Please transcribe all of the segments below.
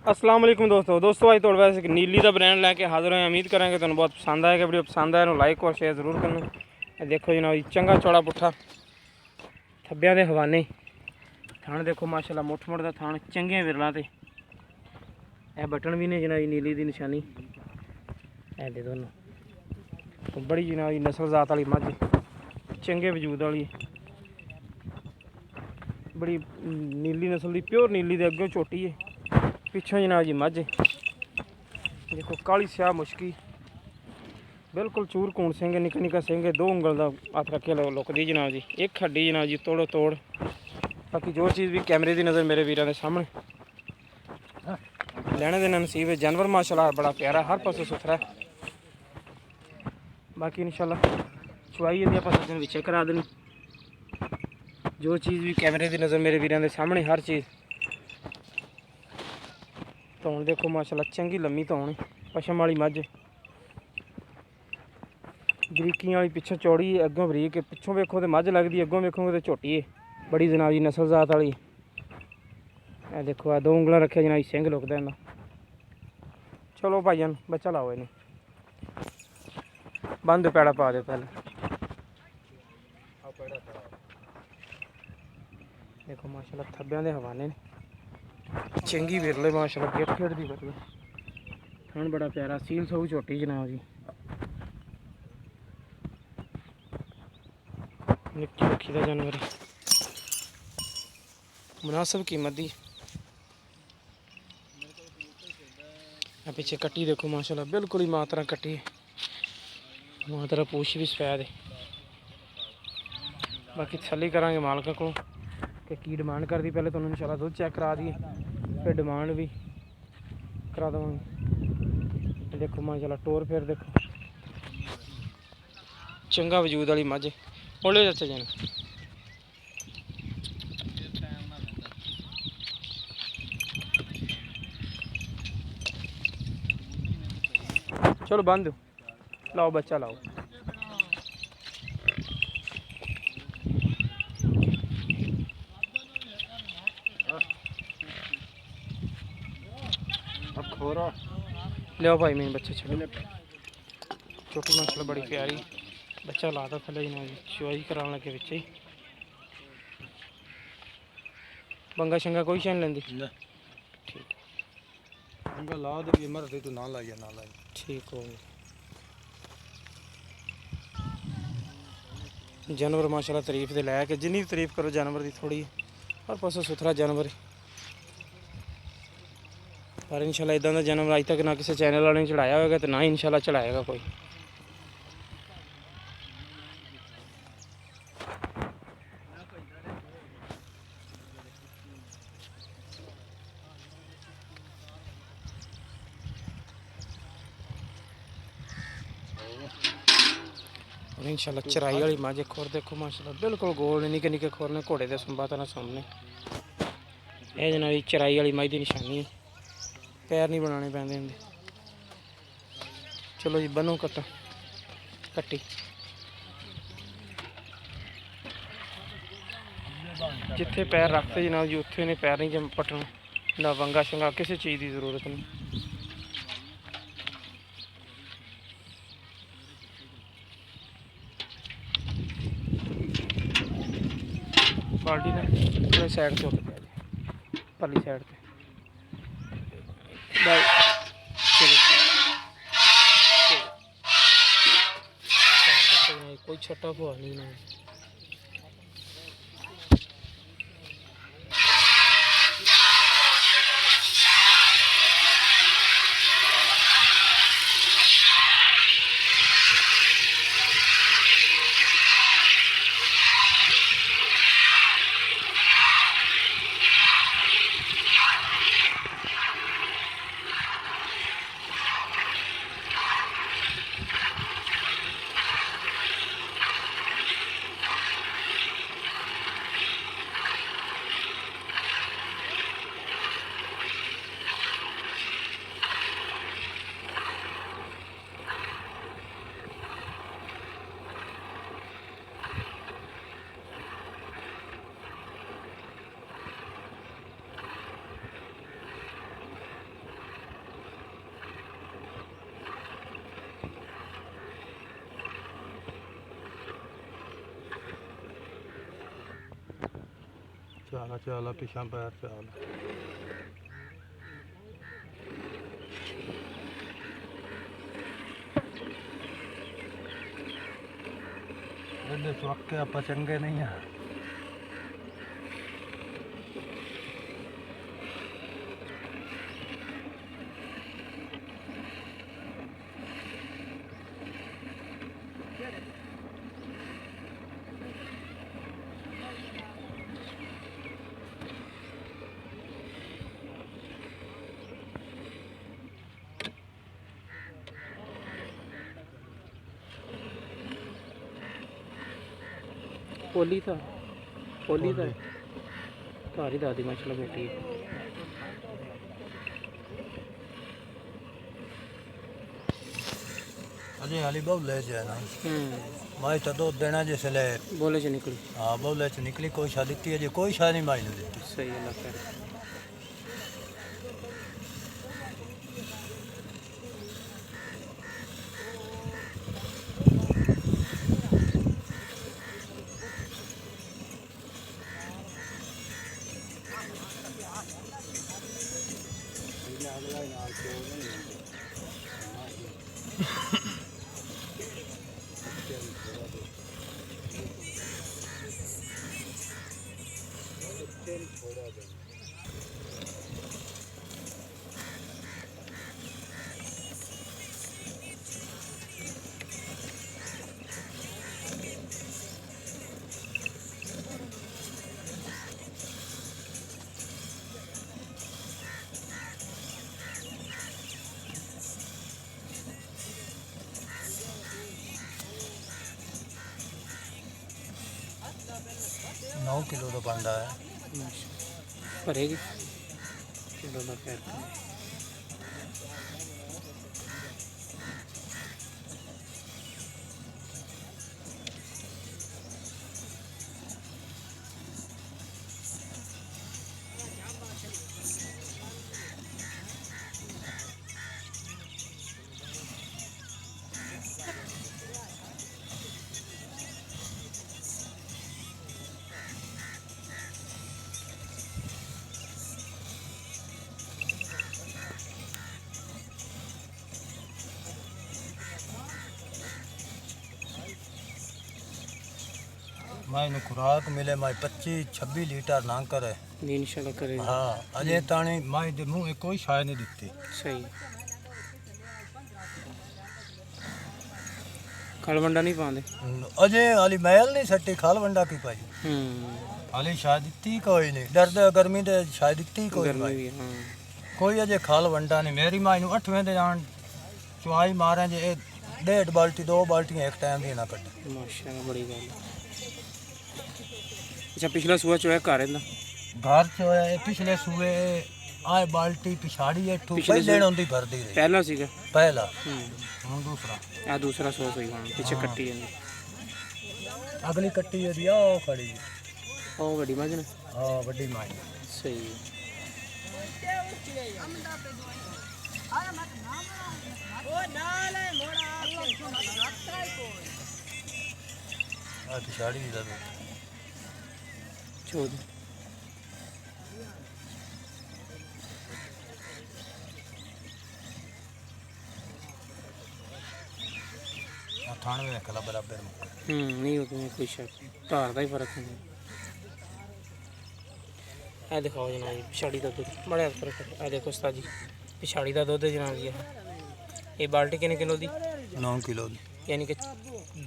अस्सलाम वालेकुम दोस्तों आज थोड़े वैसे नीली का ब्रांड लैके हाजिर हैं। उम्मीद करेंगे तुम बहुत पसंद आएगा। वीडियो पसंद आए लाइक और शेयर जरूर करना। देखो जनाब जी चंगा चौड़ा पुट्ठा थब्बियां दे हवाने थान देखो माशाल्लाह मुठ मुठ का थान चंगे विरलों से यह बटन भी ने जनाब जी नीली की निशानी है दे दोनों तो बड़ी जनाब जी नस्ल जात वाली मझ चंगे वजूद वाली बड़ी नीली नस्ल की प्योर नीली के अगों छोटी है पिछों जनाब जी मझ देखो काली स्याह मुश्की बिल्कुल चूर कूण सिंह निक्का निक्का सिंह दो उंगल का हथ रखे लुकदी जनाब जी एक हड्डी जनाब जी तोड़ो तोड़। बाकी जो चीज़ भी कैमरे की नज़र मेरे वीरों के सामने लेने देना नसीब है। जानवर माशाल्लाह बड़ा प्यारा हर पासों सुथरा है। बाकी इंशाल्लाह चुवाई यदि आप सज्जन विच करा देनी जो चीज़ भी कैमरे की नज़र मेरे वीरों के सामने हर चीज़ धौन देखो माशाल्लाह चंगी लम्मी धौन पशम वाली मझ बरीकियां वाली पिछों चौड़ी अगों बरीक पिछों वेखो तो मझ लगती अगों वेखोगे तो झोटी है बड़ी जनाब जी नस्ल जात वाली। ए देखो आ दो उंगल रखे जनाब सिंह लुकदा इन्दा। चलो भाईजान बच्चा लाओ इन्हें बंद पैड़ा पा दो पहले। देखो माशाल्लाह थब्बियां दे हवाने ने चंगी विरले माशाल्लाह गेट खेड़ दी विरले हन बड़ा प्यारा सील सऊ छोटी जनाब जी निक्की रखी का जानवर मुनासिब कीमत दी। पीछे कट्टी देखो माशाल्लाह बिल्कुल ही मां तरह कट्टी है मां तरह पूछ भी सफैद है। बाकी तसल्ली करांगे मालक को कि डिमांड कर दी पहले तो इंशाल्लाह दुध चेक करा दिए फिर डिमांड भी करा देवांगे। देखो माशाल्लाह टोर फिर देखो चंगा वजूद वाली मझ बोले चाचा जी चलो बंद लाओ बच्चा लाओ। लियो भाई मैंने बच्चे छोटे छोटी माशाल्लाह बड़ी प्यारी बच्चा लाता थले जी चुवाई कराने लगे बच्चे ही बंगा शंगा कोई शैन लेंदी ठीक बंगा ला दे मर दे तो ना लाइए ना लाइए ठीक हो गया। जानवर माशाल्लाह तारीफ दे लैक जिन्नी तारीफ करो जानवर की थोड़ी हर पासों सुथरा जानवर पर इंशाल्लाह इदा का जानवर अज तक ना किसी चैनल वाले ने चढ़ाया होगा तो ना ही इंशाल्लाह चढ़ाएगा कोई। इंशाल्लाह चराई वाली मझ खोर देखो माशाल्लाह बिल्कुल गोल निके निके खोर ने घोड़े के संबा तरह सामने ये जनाब चराई वाली मझ की निशानी है पैर नहीं बनाने पैंदे होंगे। चलो जी बनो कट्टा कट्टी जिथे पैर रखते जनाब जी उत्थे ने पैर नहीं पटना ना वंगा शंगा किसी चीज़ की जरूरत नहीं। बाल्टी ने साइड से परली साइड पे कोई छोटा हुआ नहीं ना चाला चाला पिछा पैर चाल ਇਹਦੇ ਚੁੱਕ ਕੇ ਆਪਾਂ ਚੰਗੇ ਨਹੀਂ ਆ पोली था तारी दादी माशाल्लाह बेटी है। अजय हाली बहुले च है ना माई तो दो देना जिसले बोले च निकली। हाँ बहुले च निकली कोई शादी दी अजे कोई शादी नहीं माई ने दी सही अल्लाह खैर। 9 किलो का बंदा है भरेगी चलो ना खैर। मैं खुराक मिले मैं 25-26 लीटर ना करे इंशाल्लाह करेगा। हाँ अजय ताणी मैं दे मुँह कोई शाय नहीं दिखती। सही खलवंडा नहीं पाते अजय हाली मैल नहीं सट्टी खालवंडा की पाई हाली शायद दिखती कोई नहीं डरदा गर्मी दे शायद दिखती कोई नहीं कोई अजय खालवंडा नहीं। मेरी माई नूं 8वें दे जान चुआई मारे जे 1.5 बाल्टी 2 बाल्टियां एक टाइम दी ना कट माशाल्लाह बड़ी गल। अच्छा पिछला सूआ चोया घर इंदा घर चोया पिछले सूए आए बाल्टी पिछाड़ी है ठू पहले होंदी भरदी रही पहला सीगा पहला हुन दूसरा आ दूसरा सूआ सही हां पीछे कट्टी है अगली कट्टी है ओ खड़ी ओ बड़ी मज ने हां बड़ी माई सही आ पिछाड़ी दा छोड़ थान में रखला बराबर नहीं होती कोई शक धार का ही फर्क है। ए दिखाओ जनाब जी पिछाड़ी का दुध बड़ा फर्क है। ए देखो उस्ताद जी पिछाड़ी का दुध जनाब जी ये बाल्टी कितने किलो दी 9 किलो दी यानी कि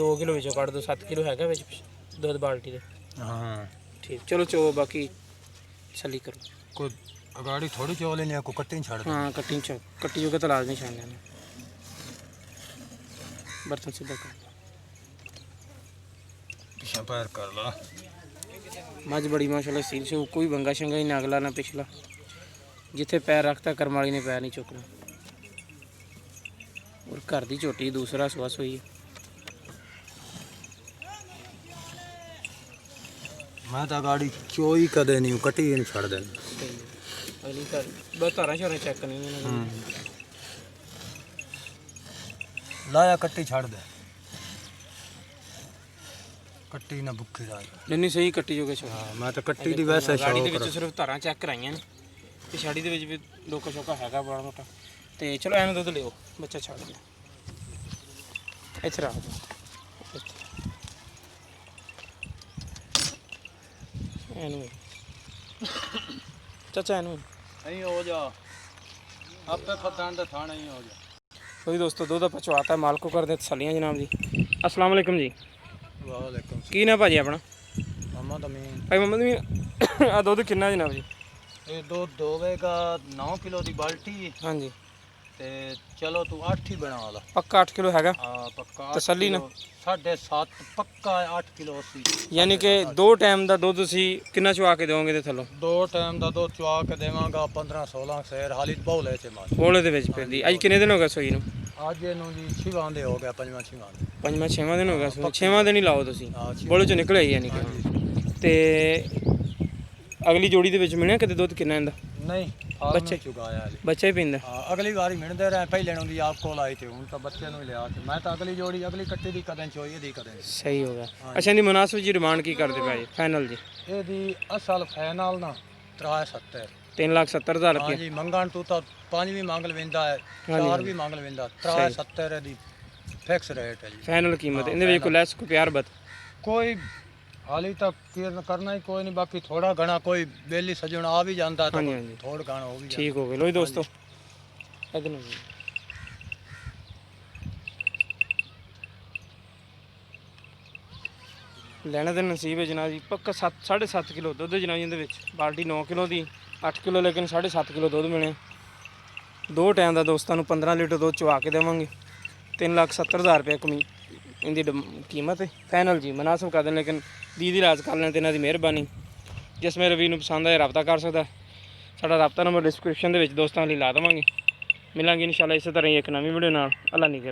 2 किलो विचों कट दो 7 किलो हैगा विच दुध बाल्टी दे। हाँ ठीक चलो चो बाकी छली करो कोई अगाड़ी थोड़ी चो लेनी को कट्टी छाड़ दे। हाँ कट्टी चो कट्टी जो तो लाजमी छान लेना बर्तन सीधा कर पीछे पैर कर ला मज बड़ी माशाल्लाह सील से कोई बंगा शंगा ही ना अगला ना पिछला जिथे पैर रखता करमाली ने पैर नहीं चुकना और घर की झोटी दूसरा सुस हुई है। मैं तो गाड़ी चोई कदे नहीं कटी नहीं छड़ दे अगली घर बस तारा शारा चेक नहीं लाया कट्टी छड़ दे ਕੱਟੀ ਨਾ ਭੁੱਖੀ ਰਾਜ ਨਹੀਂ ਸਹੀ ਕੱਟੀ ਜੋਗੇ ਛੋੜ ਹਾਂ ਮੈਂ ਤਾਂ ਕੱਟੀ ਦੀ ਵੈਸੇ ਗਾੜੀ ਦੇ ਸ਼ੌਕ ਵਿੱਚ ਸਿਰਫ ਧਾਰਾਂ ਚੈੱਕ ਕਰਾਈਆਂ ਨੇ ਤੇ ਛਾੜੀ ਦੇ ਵਿੱਚ ਵੀ ਡੋਕਾ ਛੋਕਾ ਹੈਗਾ ਬੜਾ ਮੋਟਾ ਤੇ ਚਲੋ ਐਨੂੰ ਦੁੱਧ ਲਿਓ ਬੱਚਾ ਛੱਡ ਦਿਓ ਇੱਥੇ ਰੱਖ ਦਿਓ ਇਹਨੂੰ ਚਾਚਾ ਇਹਨੂੰ ਨਹੀਂ ਹੋ ਜਾ ਆਪੇ ਖਦਾਨ ਦਾ ਥਾਣਾ ਹੀ ਹੋ ਜਾ ਕੋਈ ਦੋਸਤੋ ਦੁੱਧ ਆਪਾਂ ਚਵਾਤਾ ਮਾਲਕੋ ਕਰਦੇ ਤਸੱਲੀਆਂ ਜਨਾਬ ਜੀ अस्सलाम वालेकुम जी ਵਾਲੇਕੁਮ ਕੀ ਨਾ ਭਾਜੀ ਆਪਣਾ ਮਾਮਾ ਦਾ ਮੀਨ ਭਾਈ ਮੁਹੰਮਦ ਵੀ ਆ ਦੁੱਧ ਕਿੰਨਾ ਜਨਾਬ ਜੀ ਇਹ ਦੁੱਧ ਦੋਵੇਗਾ 9 ਕਿਲੋ ਦੀ ਬਾਲਟੀ ਹਾਂਜੀ ਤੇ ਚਲੋ ਤੂੰ 8 ਹੀ ਬਣਾ ਲਾ ਪੱਕਾ 8 ਕਿਲੋ ਹੈਗਾ ਹਾਂ ਪੱਕਾ ਤਸੱਲੀ ਨਾਲ। 7.5 ਪੱਕਾ 8 ਕਿਲੋ ਸੀ ਯਾਨੀ ਕਿ 2 ਟਾਈਮ ਦਾ ਦੁੱਧ ਤੁਸੀਂ ਕਿੰਨਾ ਚਵਾ ਕੇ ਦਿਓਗੇ ਤੇ ਥੱਲੋਂ ਦੋ ਟਾਈਮ ਦਾ ਦੁੱਧ ਚਵਾ ਕੇ ਦੇਵਾਂਗਾ 15 16 ਸੇਰ ਹਾਲੀ ਬੌਲੇ ਤੇ ਮਾਰ ਬੋਲੇ ਦੇ ਵਿੱਚ ਪੈਂਦੀ ਅੱਜ ਕਿੰਨੇ ਦਿਨ ਹੋ ਗਏ ਸੋਈ ਨੂੰ ਅੱਜ ਇਹਨੂੰ ਜੀ ਛਿਵਾਂ ਦੇ ਹੋ ਗਿਆ ਪੰਜਵਾਂ ਛਿਵਾਂ ਦੇ ਪੰਜਵਾਂ ਛੇਵਾਂ ਦਿਨ ਹੋ ਗਿਆ ਸੋਈ ਛੇਵਾਂ ਦਿਨ ਹੀ ਲਾਓ ਤੁਸੀਂ ਹਾਂ ਬੋਲੇ ਚੋਂ ਨਿਕਲਿਆ ਹੀ ਯਾਨੀ ਕਿ ਤੇ ਅਗਲੀ ਜੋੜੀ ਦੇ ਵਿੱਚ ਮਿਲਿਆ ਕਿਤੇ ਦੁੱਧ ਕਿੰਨਾ ਇਹਦਾ ਨਹੀਂ ਬੱਚੇ ਚੁਗਾਇਆ ਜੀ ਬੱਚਾ ਹੀ ਪੀਂਦਾ ਅਗਲੀ ਵਾਰੀ ਮਿਣਦੇ ਰਹੇ ਪਹਿਲੇ ਨੂੰ ਦੀ ਆਪ ਕੋਲ ਆਈ ਤੇ ਹੁਣ ਤਾਂ ਬੱਚੇ ਨੂੰ ਹੀ ਲਿਆ ਤੇ ਮੈਂ ਤਾਂ ਅਗਲੀ ਜੋੜੀ ਅਗਲੀ ਕੱਟੀ ਦੀ ਕਦਨ ਚੋਈ ਇਹਦੀ ਕਦਨ ਸਹੀ ਹੋ ਗਿਆ ਅੱਛਾ ਇਹਦੀ ਮੁਨਾਸਬ ਜੀ ਡਿਮਾਂਡ ਕੀ ਕਰਦੇ ਭਾਈ ਫਾਈਨਲ ਜੀ ਇਹਦੀ ਅਸਲ ਫਾਈਨਲ ਨਾ 73 3,70,000 ਰੁਪਏ ਹਾਂਜੀ ਮੰਗਣ ਤੂੰ ਤਾਂ 5 ਵੀ ਮੰਗ ਲਵਿੰਦਾ ਹੈ 4 ਵੀ ਮੰਗ ਲਵਿੰਦਾ 73 ਦੀ ਫਿਕਸ ਰੇਟ ਹੈ ਜੀ ਫਾਈਨਲ ਕੀਮਤ ਇਹਦੇ ਵਿੱਚ ਕੋਈ ਲੈਸ ਕੋਈ ਪਿਆਰ ਬਤ ਕੋਈ ਹਾਲੀ ਤੱਕ ਕਰਨਾ ਹੀ ਕੋਈ ਨਹੀਂ ਬਾਕੀ ਥੋੜਾ ਘਣਾ ਕੋਈ ਬੇਲੀ ਸਜਣ ਆ ਵੀ ਜਾਂਦਾ ਤਾਂ ਹਾਂਜੀ ਹਾਂਜੀ ਥੋੜਾ ਘਣਾ ਹੋ ਵੀ ਜਾਂਦਾ ਠੀਕ ਹੋ ਗਏ ਲੋ ਜੀ ਦੋਸਤੋ ਇਹਦੇ ਨੂੰ ਲੈਣਾ ਤੇ ਨਸੀਬ ਹੈ ਜਨਾਬ ਜੀ ਪੱਕਾ 7.5 ਕਿਲੋ ਦੁੱਧ ਜਨਾਬ ਜੀ ਇਹਦੇ ਵਿੱਚ ਬਾਲਟੀ 9 ਕਿਲੋ ਦੀ 8 ਕਿਲੋ ਲੇਕਿਨ 7.5 ਕਿਲੋ ਦੁੱਧ ਮਿਲਿਆ 2 ਟਾਈਮ ਦਾ ਦੋਸਤਾਂ ਨੂੰ 15 ਲੀਟਰ ਦੁੱਧ ਚਵਾ ਕੇ ਦੇਵਾਂਗੇ 3,70,000 ਰੁਪਏ ਇਹਦੀ ਕੀਮਤ ਹੈ ਫਾਈਨਲ ਜੀ ਮੁਨਾਸਬ ਕਰ ਦੇਣ ਲੇਕਿਨ ਦੀ ਰਾਜ ਕਰ ਲੈਣ ਤੇ ਇਹਨਾਂ ਦੀ ਮਿਹਰਬਾਨੀ ਜਿਸ ਮੇਰੇ ਵੀਰ ਨੂੰ ਪਸੰਦ ਆਏ ਰਾਬਤਾ ਕਰ ਸਕਦਾ ਸਾਡਾ ਰਾਬਤਾ ਨੰਬਰ ਡਿਸਕ੍ਰਿਪਸ਼ਨ ਦੇ ਵਿੱਚ ਦੋਸਤਾਂ ਲਈ ਲਾ ਦੇਵਾਂਗੇ ਮਿਲਾਂਗੇ ਇਨਸ਼ਾਅੱਲਾ ਇਸੇ ਤਰ੍ਹਾਂ ਹੀ ਇੱਕ ਨਵੀਂ ਵੀਡੀਓ ਨਾਲ ਅੱਲਾ ਨਿਗਹਿਬਾਨ